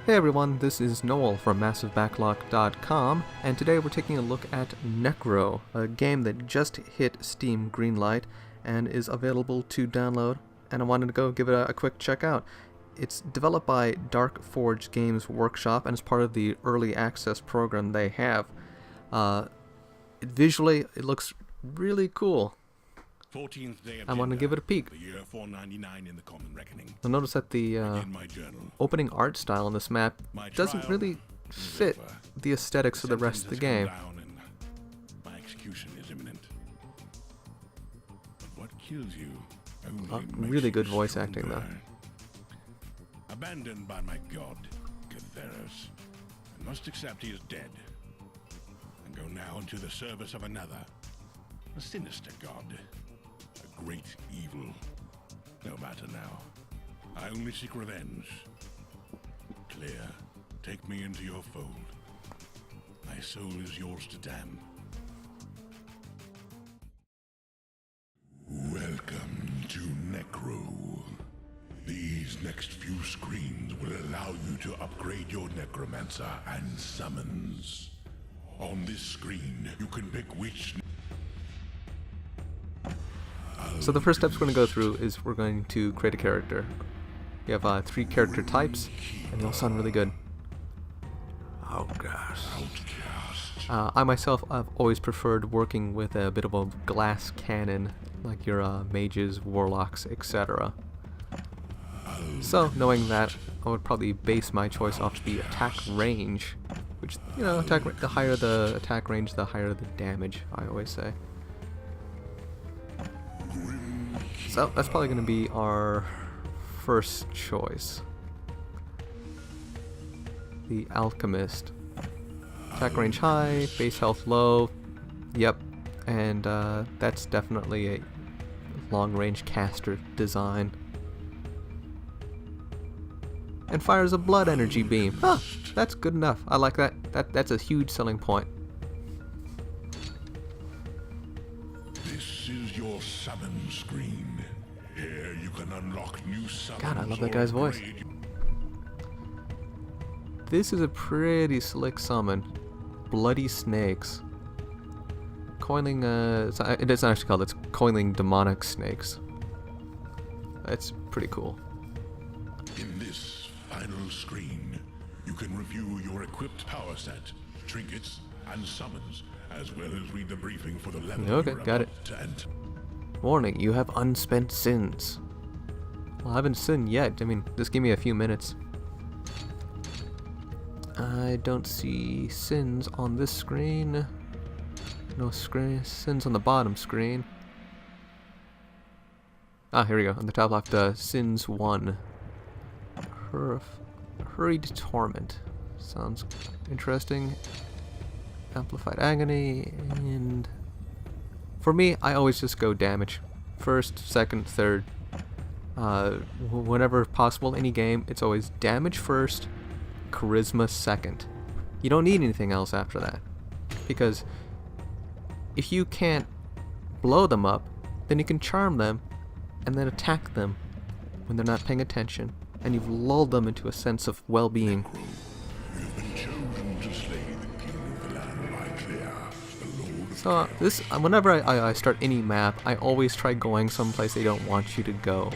Hey everyone, this is Noel from MassiveBacklog.com, and today we're taking a look at Nekro, a game that just hit Steam Greenlight and is available to download, and I wanted to go give it a quick check out. It's developed by Dark Forge Games Workshop and is part of the early access program they have. Visually, it looks really cool. 14th day of I want to give it a peek. the year 499 in the common reckoning. You'll notice that the In my journal, opening art style on this map doesn't trial really fit the aesthetics of the rest of the game. My execution is imminent. But what kills you only makes Really good you voice acting, stronger. though. Abandoned by my god, Catheros, I must accept he is dead, and go now into the service of another, a sinister god, a great evil. No matter now. I only seek revenge. Clear, take me into your fold. My soul is yours to damn. Welcome to Nekro. These next few screens will allow you to upgrade your necromancer and summons. On this screen, you can pick which. So the first steps we're going to go through is we're going to create a character. We have 3 character types, and they all sound really good. Outcast. I myself have always preferred working with a bit of a glass cannon, like your mages, warlocks, etc. So knowing that, I would probably base my choice off the attack range, which, you know, the higher the attack range, the higher the damage, I always say. So that's probably going to be our first choice. The Alchemist. Attack range high, base health low. Yep, and that's definitely a long-range caster design. And fires a blood energy beam. Huh, that's good enough. I like that. That's a huge selling point. This is your summon screen. Here you can unlock new summons. God, I love that or guy's voice. upgrade. This is a pretty slick summon. Bloody snakes. Coiling, it isn't actually called, it's coiling demonic snakes. That's pretty cool. In this final screen, you can review your equipped power set, trinkets, and summons, as well as read the briefing for the level Okay, you're got it. about to enter. Warning, you have unspent sins. Well, I haven't sinned yet. I mean, just give me a few minutes. I don't see sins on this screen. No sins on the bottom screen. Ah, here we go. On the top left, sins 1. Hurried torment. Sounds interesting. Amplified agony, and for me, I always just go damage. First, second, third. Whenever possible, any game, it's always damage first, charisma second. You don't need anything else after that. Because if you can't blow them up, then you can charm them and then attack them when they're not paying attention. And you've lulled them into a sense of well-being. You've been chosen to slay the king of the land by Clear, the lord of So this, whenever I start any map, I always try going someplace they don't want you to go.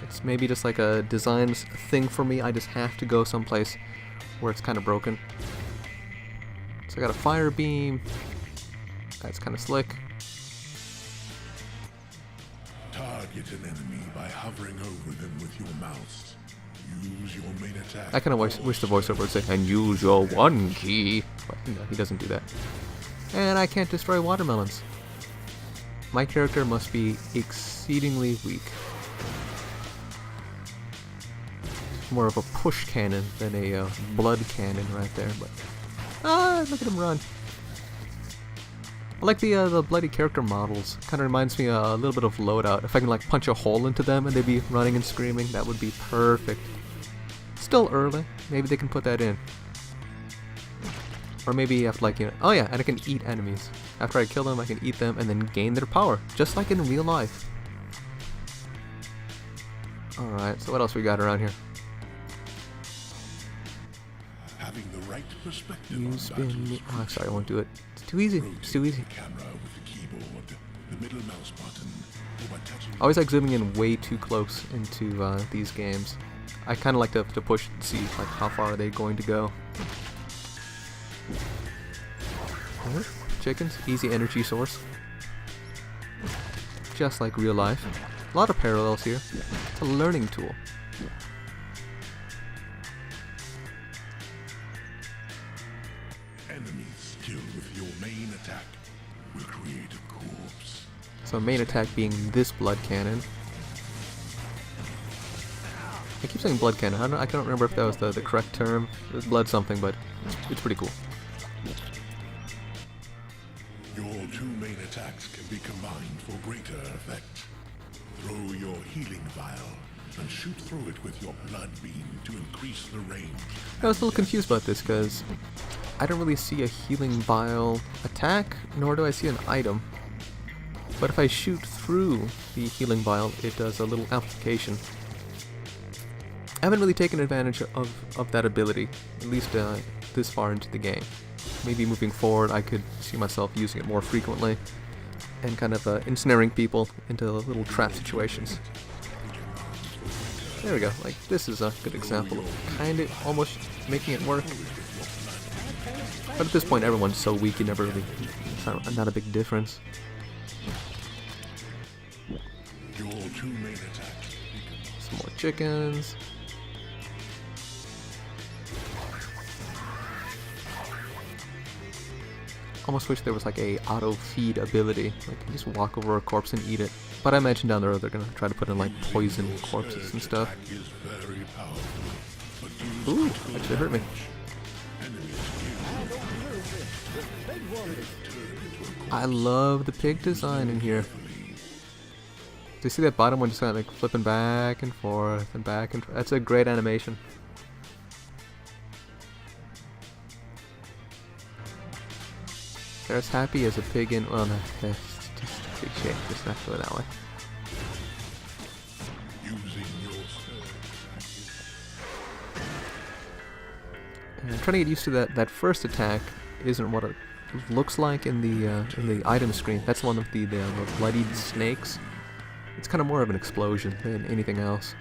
It's maybe just like a design thing for me. I just have to go someplace where it's kind of broken. So I got a fire beam. That's kind of slick. Target an enemy by hovering over them with your mouse. Use your main attack. I kind of wish the voiceover would say, and use your 1 key. But no, he doesn't do that. And I can't destroy watermelons. My character must be exceedingly weak. More of a push cannon than a blood cannon right there. But look at him run. I like the bloody character models. Kind of reminds me a little bit of Loadout. If I can like punch a hole into them and they'd be running and screaming, that would be perfect. Still early. Maybe they can put that in. Or maybe you have to, like, you know, oh yeah, and I can eat enemies. After I kill them, I can eat them and then gain their power, just like in real life. Alright, so what else we got around here? Having the right perspective You on spin me. battles. Oh, sorry, I won't do it. It's too easy. It's too easy. Rotate the camera with the keyboard, the middle mouse button, or by touching. I always like zooming in way too close into these games. I kind of like to push and see like how far are they going to go. Chickens, easy energy source. Just like real life. A lot of parallels here. It's a learning tool. Enemies killed with your main attack will create a corpse. So main attack being this blood cannon. I keep saying blood cannon. I can't remember if that was the correct term. It was blood something, but it's pretty cool. Your two main attacks can be combined for greater effect. Throw your healing vial and shoot through it with your blood beam to increase the range. I was a little confused about this because I don't really see a healing vial attack, nor do I see an item. But if I shoot through the healing vial, it does a little amplification. I haven't really taken advantage of that ability, at least this far into the game. Maybe moving forward I could see myself using it more frequently and kind of ensnaring people into little trap situations. There we go, like this is a good example of kind of almost making it work. But at this point everyone's so weak you never really, it's not a big difference. Your two main attacks. Some more chickens. Almost wish there was like a auto feed ability, like you just walk over a corpse and eat it. But I imagine down the road they're gonna try to put in like poison corpses and stuff. Ooh, actually hurt me. I love the pig design in here. Do you see that bottom one just kind of like flipping back and forth and back and forth? That's a great animation. They're as happy as a pig in. Well, no, that's just a cliche. Just not go that way. And I'm trying to get used to that first attack. Isn't what it looks like in the item screen. That's the one with the bloodied snakes. It's kind of more of an explosion than anything else.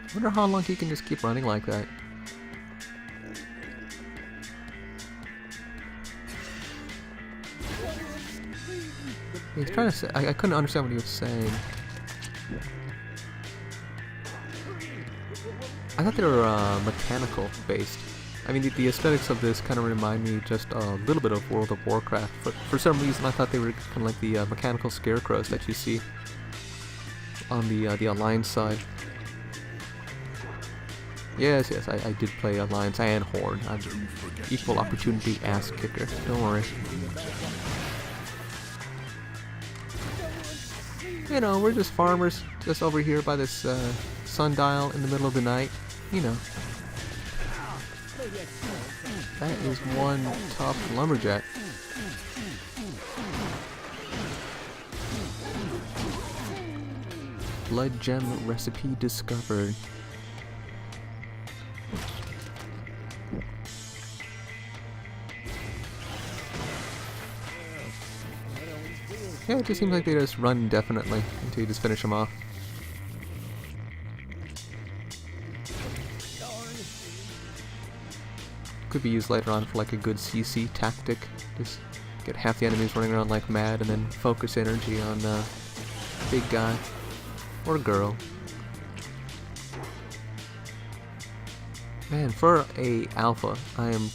I wonder how long he can just keep running like that. He's trying to say, I couldn't understand what he was saying. I thought they were mechanical based. I mean, the aesthetics of this kind of remind me just a little bit of World of Warcraft. But for some reason, I thought they were kind of like the mechanical scarecrows that you see on the Alliance side. Yes, I did play Alliance and Horde. I'm an equal opportunity ass kicker. Don't worry. You know, we're just farmers, just over here by this sundial in the middle of the night. You know. That is one tough lumberjack. Blood gem recipe discovered. Yeah, it just seems like they just run indefinitely until you just finish them off. Could be used later on for like a good CC tactic. Just get half the enemies running around like mad and then focus energy on big guy or girl. Man, for a alpha, I am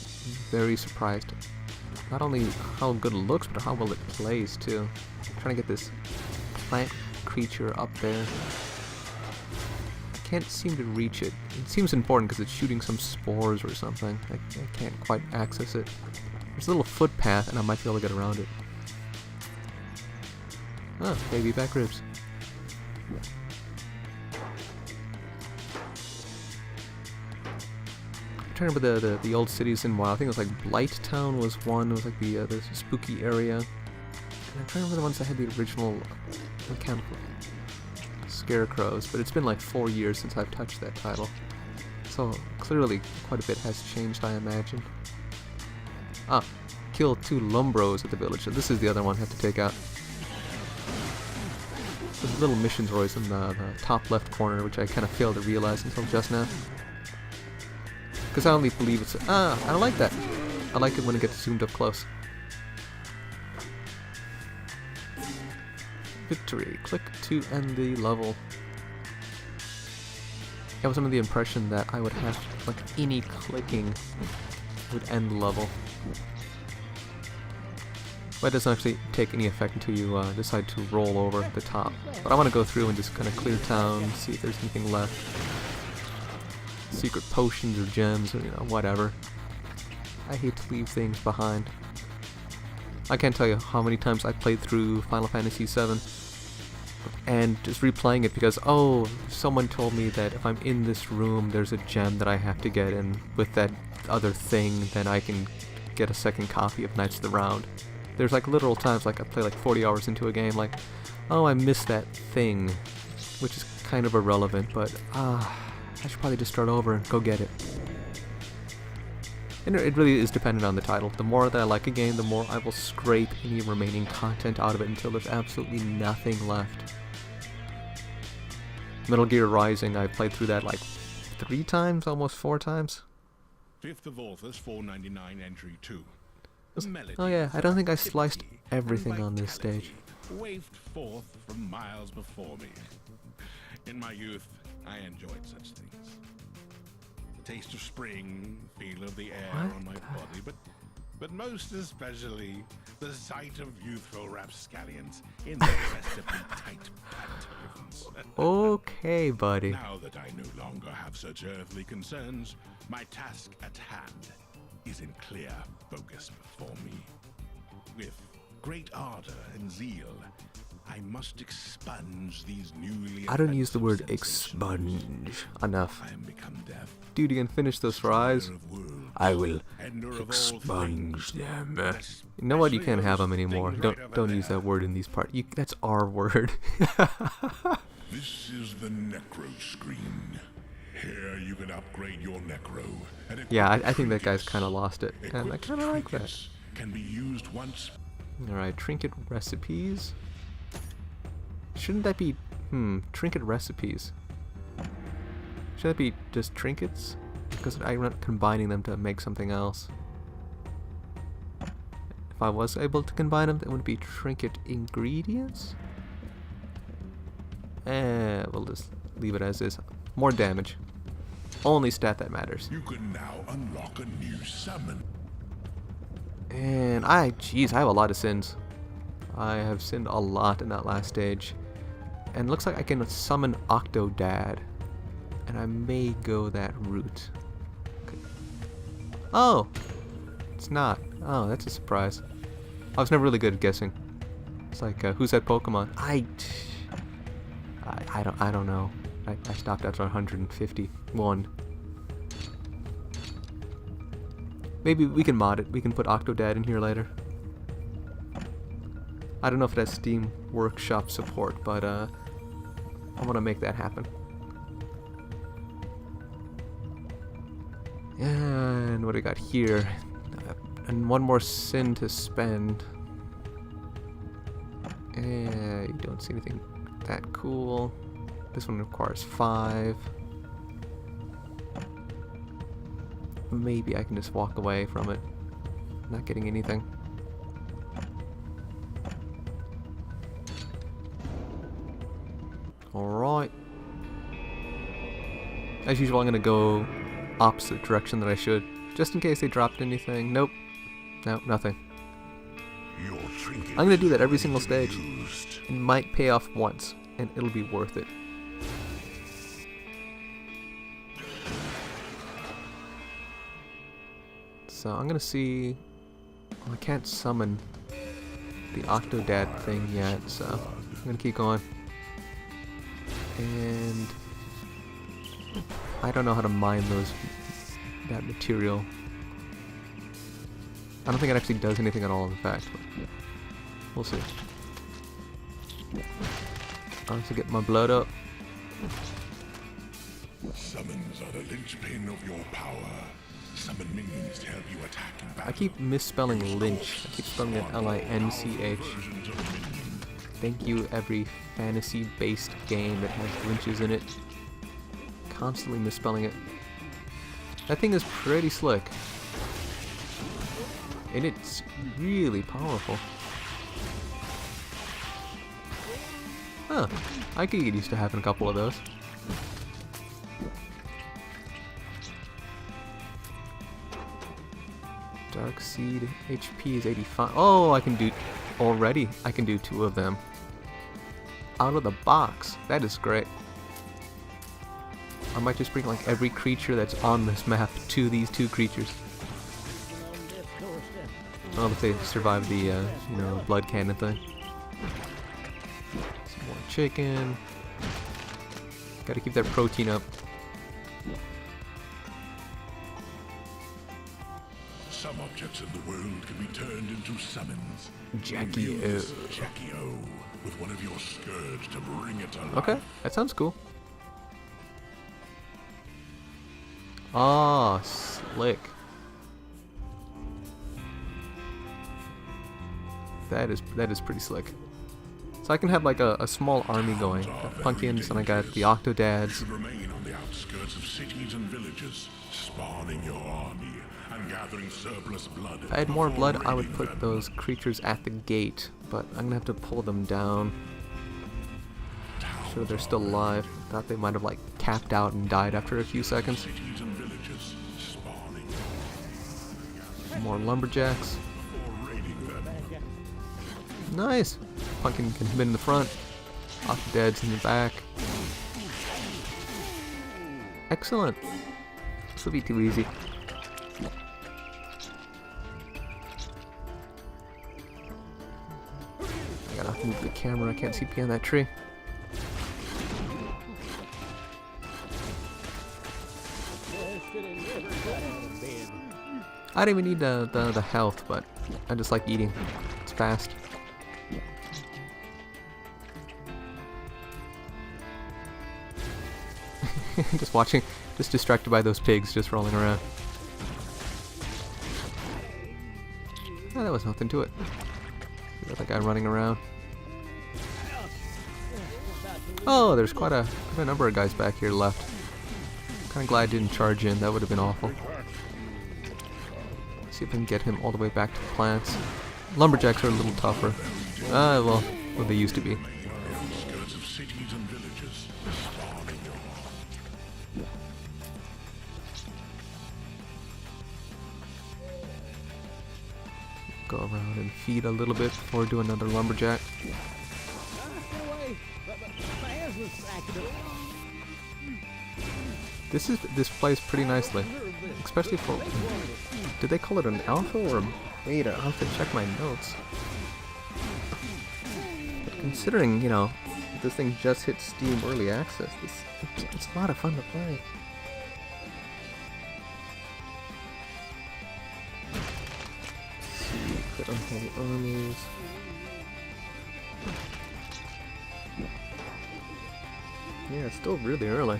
very surprised. Not only how good it looks, but how well it plays too. I'm trying to get this plant creature up there. I can't seem to reach it. It seems important because it's shooting some spores or something. I can't quite access it. There's a little footpath and I might be able to get around it. Oh, baby back ribs. I'm trying to remember the old cities in WoW. I think it was like Blight Town was one. It was like the spooky area. And I'm trying to remember the ones that had the original mechanical scarecrows, but it's been like 4 years since I've touched that title. So clearly quite a bit has changed, I imagine. Ah, kill 2 lumbros at the village. So this is the other one I have to take out. The little missions are always in the top left corner, which I kind of failed to realize until just now. Because I only believe it's... I don't like that. I like it when it gets zoomed up close. Victory. Click to end the level. I was under the impression that I would have, like, any clicking would end the level. But it doesn't actually take any effect until you decide to roll over the top. But I want to go through and just kind of clear town, see if there's anything left. Secret potions or gems or, you know, whatever. I hate to leave things behind. I can't tell you how many times I played through Final Fantasy VII and just replaying it because, oh, someone told me that if I'm in this room there's a gem that I have to get, and with that other thing then I can get a second copy of Knights of the Round. There's like literal times like I play like 40 hours into a game like, oh, I missed that thing, which is kind of irrelevant, but I should probably just start over and go get it. And it really is dependent on the title. The more that I like a game, the more I will scrape any remaining content out of it until there's absolutely nothing left. Metal Gear Rising, I've played through that like 3 times, almost 4 times. 5th of August, 499, entry 2. Oh yeah, I don't think I sliced everything on this stage. Wafted forth from miles before me. In my youth, I enjoyed such things. The taste of spring, feel of the air on my body, but most especially the sight of youthful rapscallions in their festively tight pantaloons. Okay, buddy. Now that I no longer have such earthly concerns, my task at hand is in clear focus before me. With great ardor and zeal, I must expunge these newly... I don't use the word expunge enough. I am become deaf. Dude, you can finish those fries? I will Ender of all expunge them. things. You know what? You can't have them anymore. Don't use that word in these parts. That's our word. This is the Nekro screen. Here you can upgrade your Nekro. Yeah, I think that guy's kind of lost it, and I kind of like that. Can be used once. Alright, trinket recipes. Shouldn't that be, trinket recipes? Should that be just trinkets? Because I'm not combining them to make something else. If I was able to combine them, it would be trinket ingredients? We'll just leave it as is. More damage. Only stat that matters. You can now unlock a new summon. And I have a lot of sins. I have sinned a lot in that last stage. And it looks like I can summon Octodad. And I may go that route. Okay. Oh! It's not. Oh, that's a surprise. I was never really good at guessing. It's like, who's that Pokemon? I don't know. I stopped after 151. Maybe we can mod it. We can put Octodad in here later. I don't know if it has Steam Workshop support, but I want to make that happen. And what do we got here? And one more sin to spend. You don't see anything that cool. This one requires 5. Maybe I can just walk away from it. Not getting anything. Alright. As usual, I'm gonna go opposite direction that I should. Just in case they dropped anything. Nope. No, nothing. I'm gonna do that every single stage. It might pay off once, and it'll be worth it. So I'm gonna see. Well, I can't summon the Octodad thing yet, so I'm gonna keep going. And I don't know how to mine that material. I don't think it actually does anything at all, in fact. But we'll see. I'll have to get my blood up. Summons are the linchpin of your power. Summon minions to help you attack and battle. I keep misspelling lynch. I keep spelling it L-I-N-C-H. Thank you, every fantasy-based game that has lynches in it. Constantly misspelling it. That thing is pretty slick. And it's really powerful. Huh. I could get used to having a couple of those. Dark Seed HP is 85. Oh, I can do... Already, I can do 2 of them. Out of the box. That is great. I might just bring like every creature that's on this map to these 2 creatures. Well, if they survive the, you know, blood cannon thing. Some more chicken. Gotta keep that protein up. Some objects in the world can be turned into summons. Jackie O. Use Jackie O with one of your scourge to bring it to life. Okay, that sounds cool. Ah, slick. That is pretty slick. So I can have like a small army going. Got pumpkins, and I got the Octodads. Should remain on the outskirts of cities and villages, spawning your army and gathering surplus blood. If I had more blood, I would put those creatures at the gate, but I'm gonna have to pull them down. Sure, they're still alive. Thought they might have like capped out and died after a few seconds. Cities and villages, spawning. More lumberjacks. Before raiding them. Nice. Pumpkin can hit in the front. Octodads in the back. Excellent. This will be too easy. I gotta move the camera. I can't see behind that tree. I don't even need the health, but I just like eating. It's fast. Just watching, just distracted by those pigs just rolling around. Oh, that was nothing to it. Got that guy running around. Oh, there's quite a number of guys back here left. Kind of glad I didn't charge in. That would have been awful. See if I can get him all the way back to the plants. Lumberjacks are a little tougher. Well, they used to be. Go around and feed a little bit before we do another lumberjack. This plays pretty nicely, especially for. Did they call it an alpha or a beta? I'll have to check my notes. But considering, you know, this thing just hit Steam Early Access, it's a lot of fun to play. Put on heavy armies. Yeah, it's still really early,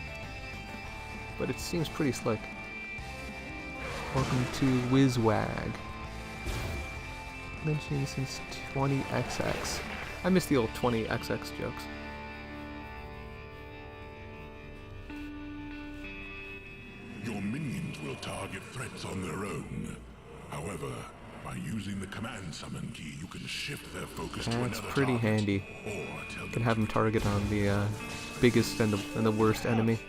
but it seems pretty slick. Welcome to WizWag. Mentioning since 20XX. I miss the old 20XX jokes. Your minions will target threats on their own. However, by using the command summon key, you can shift their focus to another That's pretty target, handy. or tell You can have them target on the biggest and the worst enemy.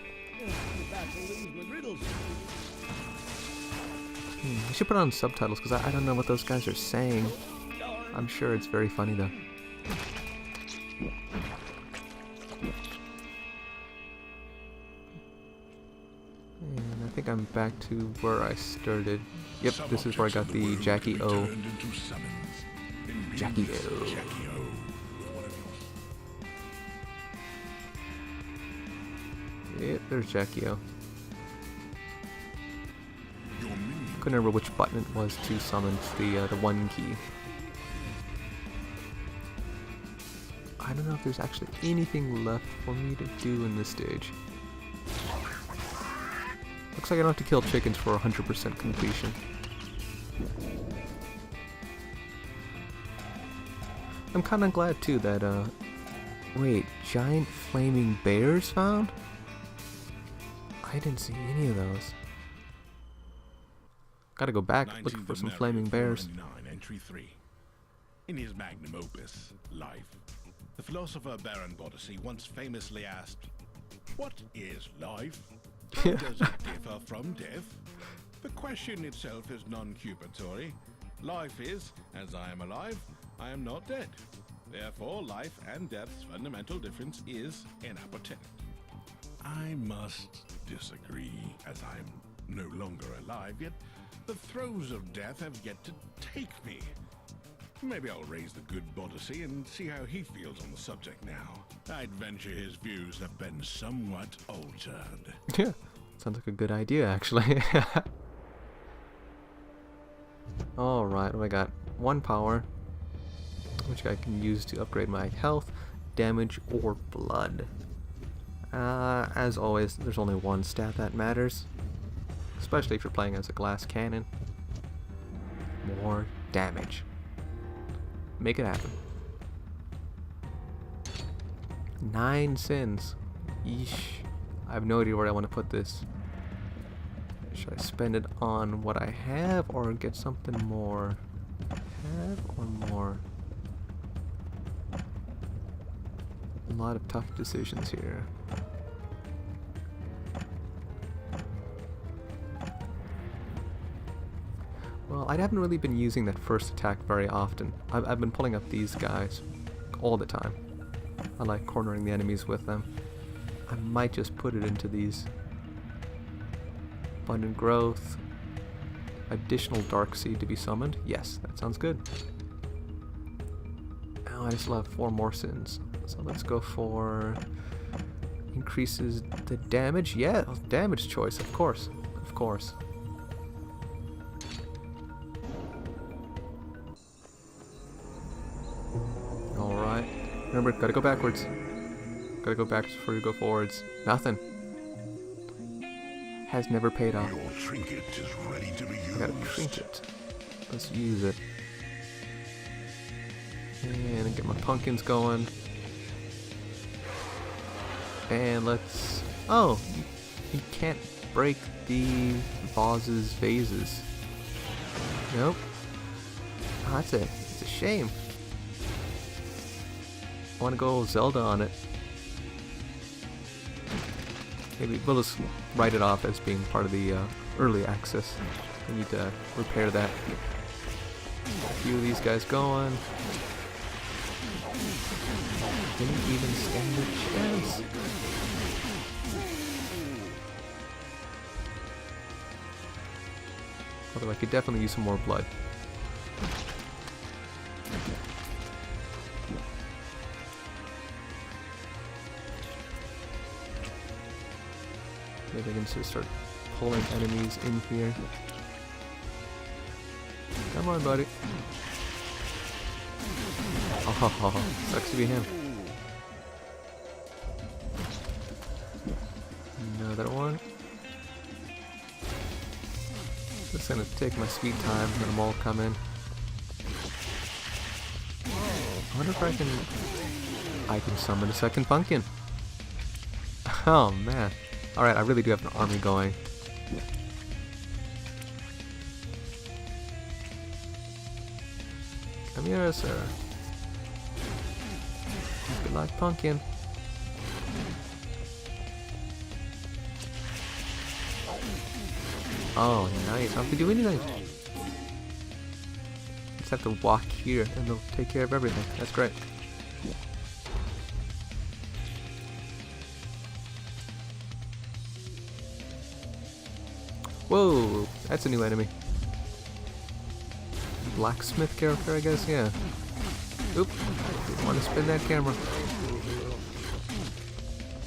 I should put on subtitles because I don't know what those guys are saying. I'm sure it's very funny though. And I think I'm back to where I started. Yep, this is where I got the Jackie O. Jackie O. Yep, there's Jackie O. Couldn't remember which button it was to summon the one key. I don't know if there's actually anything left for me to do in this stage. Looks like I don't have to kill chickens for 100% completion. I'm kind of glad too that, wait, giant flaming bears found? I didn't see any of those. Gotta go back, looking for some flaming bears. Entry 3. In his magnum opus, Life, the philosopher Baron Boddesy once famously asked, "What is life? How does it differ from death?" The question itself is non-cupatory. Life is, as I am alive, I am not dead. Therefore, life and death's fundamental difference is inappetite. I must disagree, as I'm no longer alive, yet the throes of death have yet to take me. Maybe I'll raise the good Boddesy and see how he feels on the subject now. I'd venture his views have been somewhat altered. Yeah, sounds like a good idea, actually. Alright, I got 1 power, which I can use to upgrade my health, damage, or blood. As always, there's only one stat that matters, especially if you're playing as a glass cannon. More damage. Make it happen. 9 sins. Yeesh. I have no idea where I want to put this. Should I spend it on what I have or get something more? Have or more? A lot of tough decisions here. Well, I haven't really been using that first attack very often. I've been pulling up these guys all the time. I like cornering the enemies with them. I might just put it into these. Abundant growth. Additional dark seed to be summoned. Yes, that sounds good. Oh, I still have 4 more sins. So let's go for increases the damage. Yeah, damage choice, of course. Of course. Alright. Remember, gotta go backwards. Gotta go backwards before you go forwards. Nothing. Has never paid off. Your trinket is ready to be used. I got a trinket. Let's use it. And get my pumpkins going. And let's... Oh! You can't break the vases. Nope. Oh, that's it. It's a shame. I want to go Zelda on it. Maybe we'll just write it off as being part of the early access. I need to repair that. A few of these guys going. Didn't even stand a chance. Although I could definitely use some more blood. Maybe I can just start pulling enemies in here. Come on, buddy. Oh, sucks to be him. Another one. Just gonna take my sweet time, let them all come in. I wonder if I can summon a second pumpkin. Oh man. Alright, I really do have an army going. Come here, sir. Good luck, pumpkin. Oh, nice. I don't have to do anything. Just have to walk here and they'll take care of everything. That's great. Whoa, that's a new enemy. Blacksmith character, I guess, yeah. Oop, didn't want to spin that camera.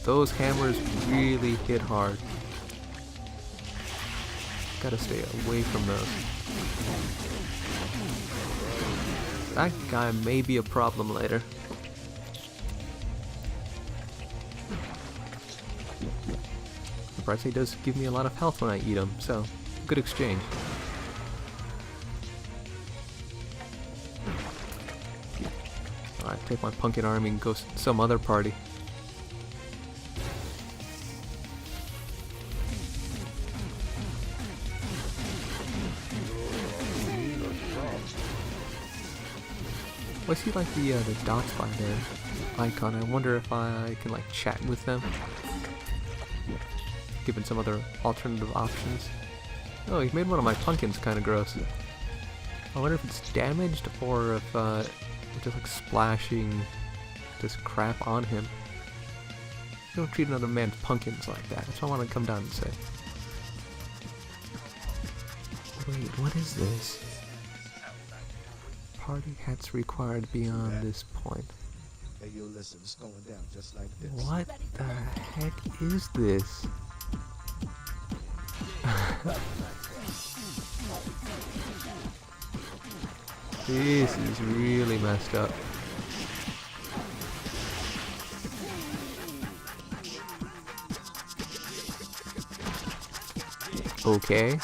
Those hammers really hit hard. Gotta stay away from those. That guy may be a problem later. surprised he does give me a lot of health when I eat him, so good exchange. Alright, take my pumpkin army and go some other party. I see like the dots by their icon. I wonder if I can like chat with them, given some other alternative options. Oh, he made one of my pumpkins kind of gross. I wonder if it's damaged or if it's just like splashing this crap on him. You don't treat another man's pumpkins like that. That's what I want to come down and say. Wait, what is this? Party hats required beyond this point. Hey, yo, listen, it's going down just like this. What the heck is this? This is really messed up. Okay.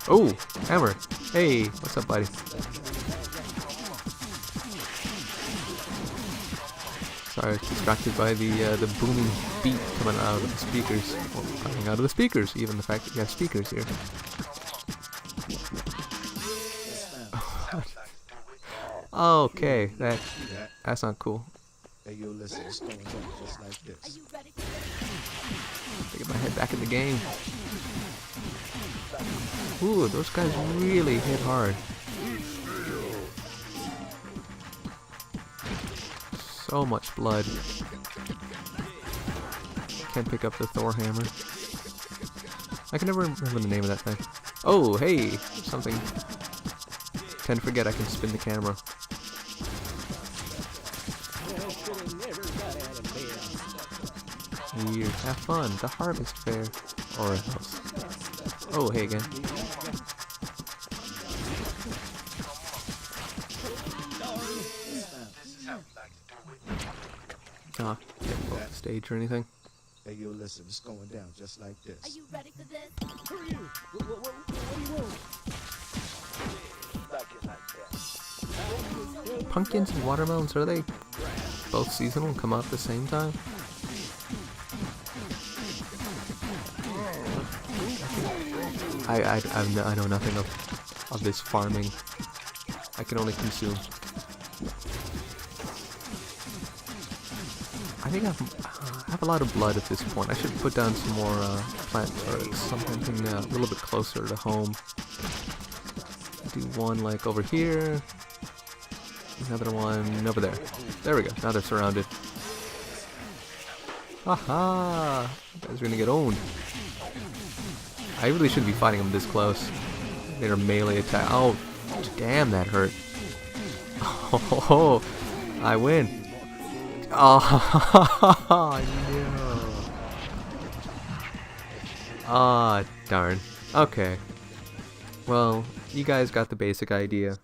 Oh, hammer. Hey, what's up, buddy? Sorry, I was distracted by the booming beat coming out of the speakers. Well, coming out of the speakers, even the fact that you have speakers here. Okay, that's not cool. Hey, yo, listen, it's going down just like this. Get my head back in the game. Ooh, those guys really hit hard. So much blood. Can't pick up the Thor hammer. I can never remember the name of that thing. Oh, hey, something. Tend to forget I can spin the camera. Weird. Have fun. The harvest fair. Or else. Oh, hey again. Ah, can't go off the stage or anything. Hey, yo, listen, it's going down just like this. Are you ready for this? Who are you? What do you want? Pumpkins and watermelons, are they both seasonal and come out at the same time? I know nothing of this farming. I can only consume. I think I have a lot of blood at this point. I should put down some more plants or something a little bit closer to home. Do one like over here. Another one over there. There we go. Now they're surrounded. Haha! You guys are gonna get owned. I really shouldn't be fighting them this close. They're melee attack. Oh, damn, that hurt. Oh, I win. Oh, no. Ah, darn. Okay. Well, you guys got the basic idea.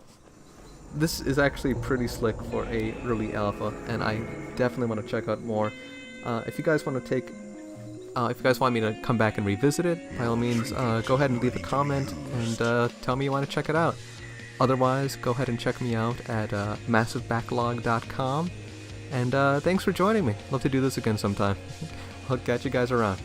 This is actually pretty slick for a early alpha, and I definitely want to check out more. If you guys want to if you guys want me to come back and revisit it, by all means, go ahead and leave a comment and tell me you want to check it out. Otherwise, go ahead and check me out at massivebacklog.com. And thanks for joining me. Love to do this again sometime. I'll catch you guys around.